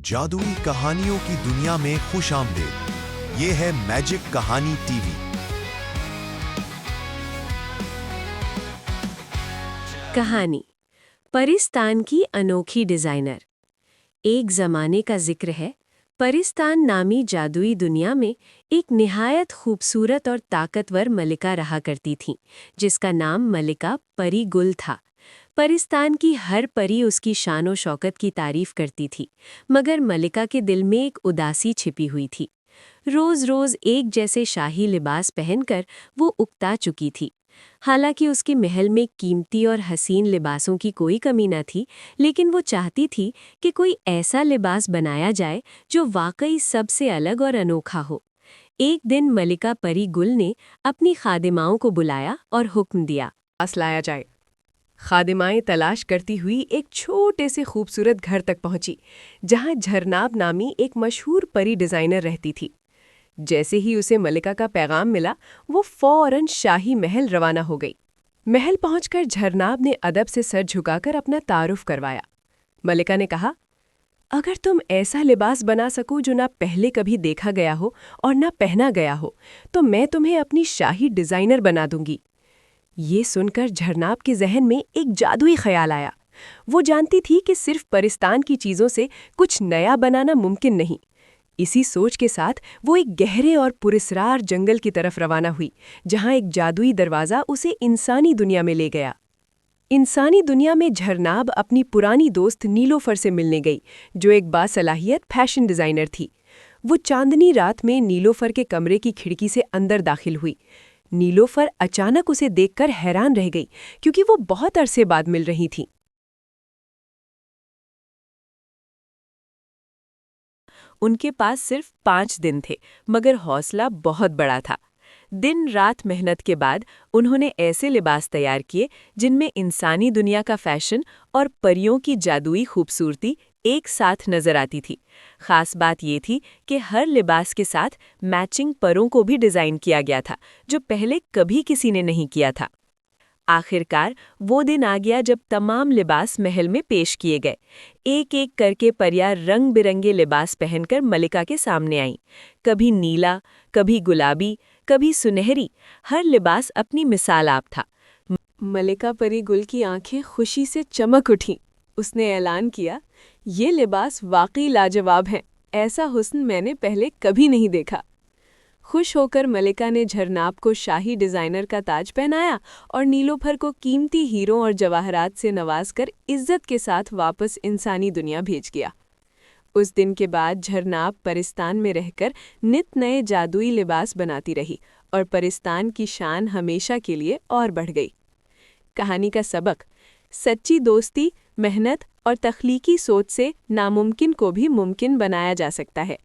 जादुई कहानियों की दुनिया में खुशामदीद। ये है मैजिक कहानी टीवी। कहानी परिस्तान की अनोखी डिजाइनर। एक जमाने का जिक्र है। परिस्तान नामी जादुई दुनिया में एक निहायत खूबसूरत और ताकतवर मलिका रहा करती थी, जिसका नाम मलिका परी गुल था। परिस्तान की हर परी उसकी शानो शौकत की तारीफ करती थी, मगर मलिका के दिल में एक उदासी छिपी हुई थी। रोज रोज एक जैसे शाही लिबास पहनकर वो उकता चुकी थी। हालांकि उसके महल में कीमती और हसीन लिबासों की कोई कमी न थी, लेकिन वो चाहती थी कि कोई ऐसा लिबास बनाया जाए जो वाकई सबसे अलग और अनोखा हो। एक दिन मलिका परी गुल ने अपनी खादिमाओं को बुलाया और हुक्म दिया, लाया जाए। खादिमाएं तलाश करती हुई एक छोटे से खूबसूरत घर तक पहुंची, जहां झरनाब नामी एक मशहूर परी डिजाइनर रहती थी। जैसे ही उसे मलिका का पैगाम मिला, वो फौरन शाही महल रवाना हो गई। महल पहुंचकर झरनाब ने अदब से सर झुकाकर अपना तारुफ करवाया। मलिका ने कहा, अगर तुम ऐसा लिबास बना सको जो ना पहले कभी देखा गया हो और ना पहना गया हो, तो मैं तुम्हें अपनी शाही डिजाइनर बना दूंगी। ये सुनकर झरनाब के जहन में एक जादुई ख्याल आया। वो जानती थी कि सिर्फ परिस्तान की चीजों से कुछ नया बनाना मुमकिन नहीं। इसी सोच के साथ वो एक गहरे और पुरस्रार जंगल की तरफ रवाना हुई, जहां एक जादुई दरवाज़ा उसे इंसानी दुनिया में ले गया। इंसानी दुनिया में झरनाब अपनी पुरानी दोस्त नीलोफर से मिलने गई, जो एक बासलाहियत फैशन डिज़ाइनर थी। वो चांदनी रात में नीलोफर के कमरे की खिड़की से अंदर दाखिल हुई। नीलोफर अचानक उसे देखकर हैरान रह गई, क्योंकि वो बहुत अरसे बाद मिल रही थी। उनके पास सिर्फ 5 दिन थे, मगर हौसला बहुत बड़ा था। दिन रात मेहनत के बाद उन्होंने ऐसे लिबास तैयार किए जिनमें इंसानी दुनिया का फैशन और परियों की जादुई खूबसूरती एक साथ नजर आती थी। खास बात ये थी कि हर लिबास के साथ मैचिंग परों को भी डिज़ाइन किया गया था, जो पहले कभी किसी ने नहीं किया था। आखिरकार वो दिन आ गया जब तमाम लिबास महल में पेश किए गए। एक एक करके परियां रंग बिरंगे लिबास पहनकर मलिका के सामने आईं। कभी नीला, कभी गुलाबी, कभी सुनहरी, हर लिबास अपनी मिसाल आप था। मलिका परी गुल की आंखें खुशी से चमक उठीं। उसने ऐलान किया, ये लिबास वाकई लाजवाब हैं। ऐसा हुस्न मैंने पहले कभी नहीं देखा। खुश होकर मलिका ने झरनाब को शाही डिज़ाइनर का ताज पहनाया और नीलोफर को कीमती हीरों और जवाहरात से नवाजकर इज्जत के साथ वापस इंसानी दुनिया भेज गया। उस दिन के बाद झरनाब परिस्तान में रहकर नित नए जादुई लिबास बनाती रही और परिस्तान की शान हमेशा के लिए और बढ़ गई। कहानी का सबक: सच्ची दोस्ती, मेहनत और तख्लीकी सोच से नामुमकिन को भी मुमकिन बनाया जा सकता है।